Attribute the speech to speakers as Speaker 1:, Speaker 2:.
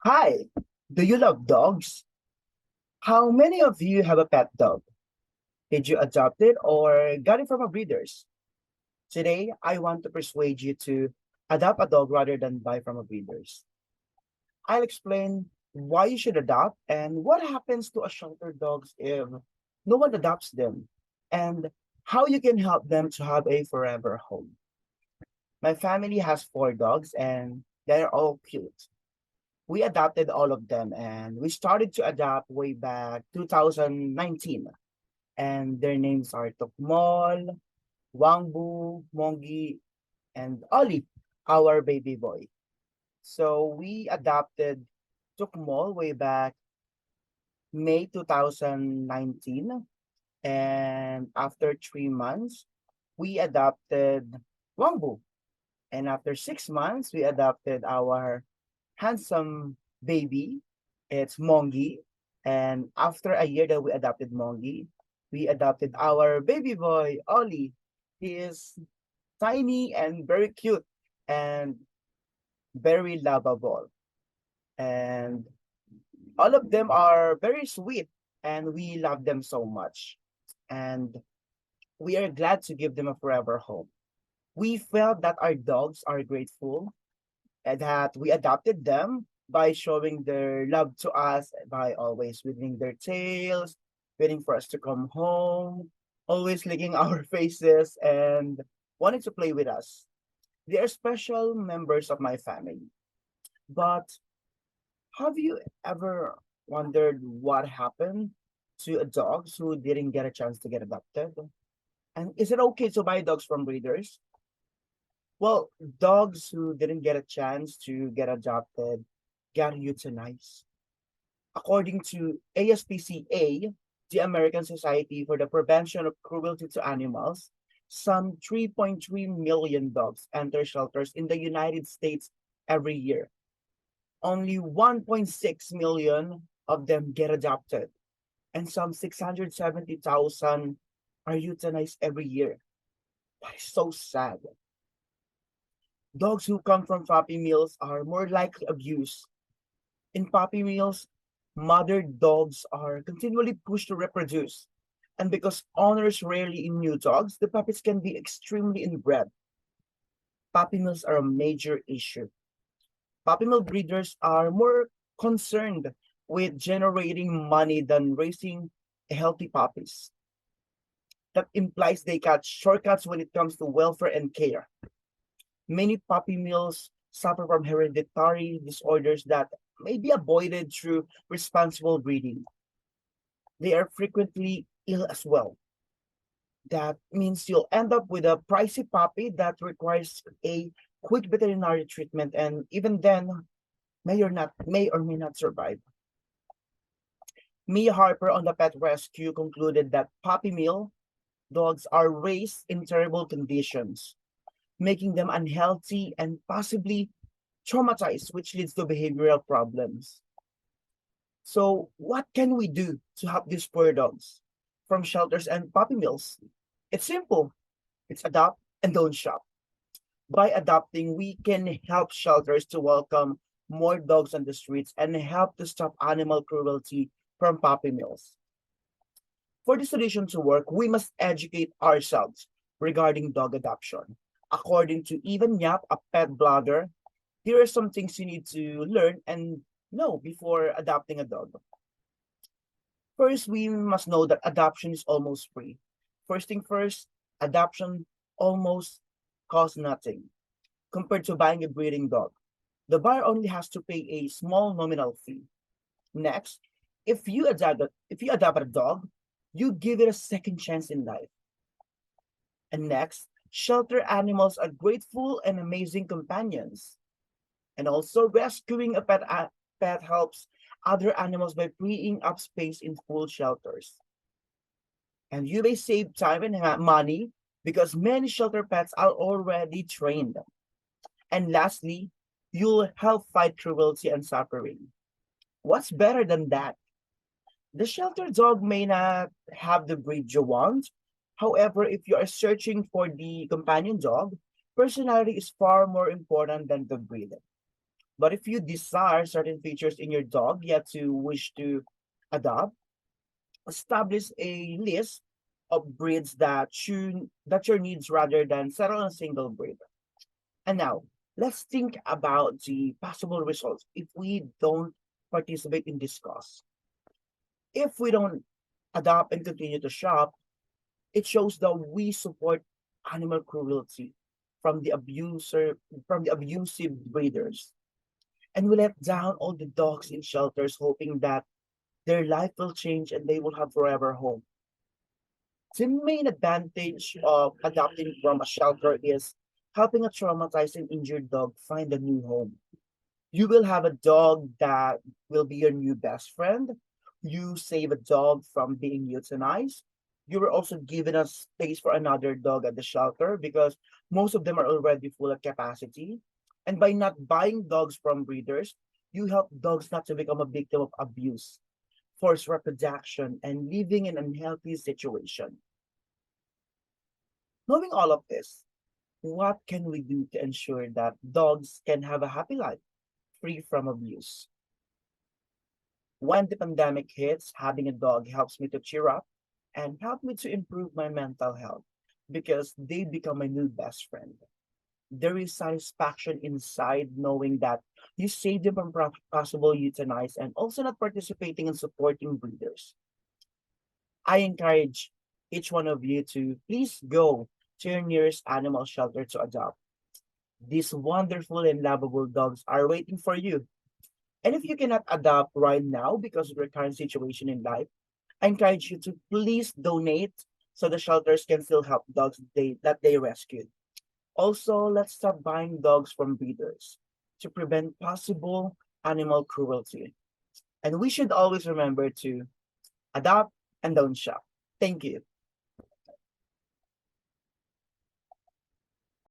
Speaker 1: Hi, do you love dogs? How many of you have a pet dog? Did you adopt it or got it from a breeder's? Today, I want to persuade you to adopt a dog rather than buy from a breeder's. I'll explain why you should adopt and what happens to a shelter dogs if no one adopts them, and how you can help them to have a forever home. My family has four dogs and they're all cute. We adopted all of them and we started to adopt way back 2019. And their names are Tokmol, Wangbu, Mongi, and Oli, our baby boy. So we adopted Tokmol way back May 2019. And after 3 months, we adopted Wangbu. And after 6 months, we adopted our handsome baby. It's Mongi. And after a year that we adopted Mongi, we adopted our baby boy, Ollie. He is tiny and very cute and very lovable. And all of them are very sweet and we love them so much. And we are glad to give them a forever home. We felt that our dogs are grateful and that we adopted them by showing their love to us by always wiggling their tails, waiting for us to come home, always licking our faces, and wanting to play with us. They are special members of my family. But have you ever wondered what happened to dogs who didn't get a chance to get adopted? And is it okay to buy dogs from breeders? Well, dogs who didn't get a chance to get adopted got euthanized. According to ASPCA, the American Society for the Prevention of Cruelty to Animals, some 3.3 million dogs enter shelters in the United States every year. Only 1.6 million of them get adopted, and some 670,000 are euthanized every year. That is so sad. Dogs who come from puppy mills are more likely abused. In puppy mills, mother dogs are continually pushed to reproduce. And because owners rarely in new dogs, the puppies can be extremely inbred. Puppy mills are a major issue. Puppy mill breeders are more concerned with generating money than raising healthy puppies. That implies they cut shortcuts when it comes to welfare and care. Many puppy mills suffer from hereditary disorders that may be avoided through responsible breeding. They are frequently ill as well. That means you'll end up with a pricey puppy that requires a quick veterinary treatment, and even then, may or may not survive. Mia Harper on the Pet Rescue concluded that puppy mill dogs are raised in terrible conditions, making them unhealthy and possibly traumatized, which leads to behavioral problems. So, what can we do to help these poor dogs from shelters and puppy mills? It's simple. It's adopt and don't shop. By adopting, we can help shelters to welcome more dogs on the streets and help to stop animal cruelty from puppy mills. For this solution to work, we must educate ourselves regarding dog adoption. According to Even Yap, a pet blogger, here are some things you need to learn and know before adopting a dog. First, we must know that adoption is almost free. First thing first, adoption almost costs nothing compared to buying a breeding dog. The buyer only has to pay a small nominal fee. Next, if you adopt a dog, you give it a second chance in life. And next, shelter animals are grateful and amazing companions. And also, rescuing pet helps other animals by freeing up space in full shelters. And you may save time and money because many shelter pets are already trained. And lastly, you'll help fight cruelty and suffering. What's better than that? The shelter dog may not have the breed you want. However, if you are searching for the companion dog, personality is far more important than the breed. But if you desire certain features in your dog yet to wish to adopt, establish a list of breeds that your needs rather than settle on a single breed. And now, let's think about the possible results if we don't participate in this cause. If we don't adopt and continue to shop, it shows that we support animal cruelty from the abuser from the abusive breeders. And we let down all the dogs in shelters hoping that their life will change and they will have forever home. The main advantage of adopting from a shelter is helping a traumatized and injured dog find a new home. You will have a dog that will be your new best friend. You save a dog from being euthanized. You were also given a space for another dog at the shelter because most of them are already full of capacity. And by not buying dogs from breeders, you help dogs not to become a victim of abuse, forced reproduction, and living in an unhealthy situation. Knowing all of this, what can we do to ensure that dogs can have a happy life free from abuse? When the pandemic hits, having a dog helps me to cheer up and help me to improve my mental health because they become my new best friend. There is satisfaction inside knowing that you saved them from possible euthanize and also not participating in supporting breeders. I encourage each one of you to please go to your nearest animal shelter to adopt. These wonderful and lovable dogs are waiting for you. And if you cannot adopt right now because of your current situation in life, I encourage you to please donate so the shelters can still help dogs that they rescued. Also, let's stop buying dogs from breeders to prevent possible animal cruelty. And we should always remember to adopt and don't shop. Thank you.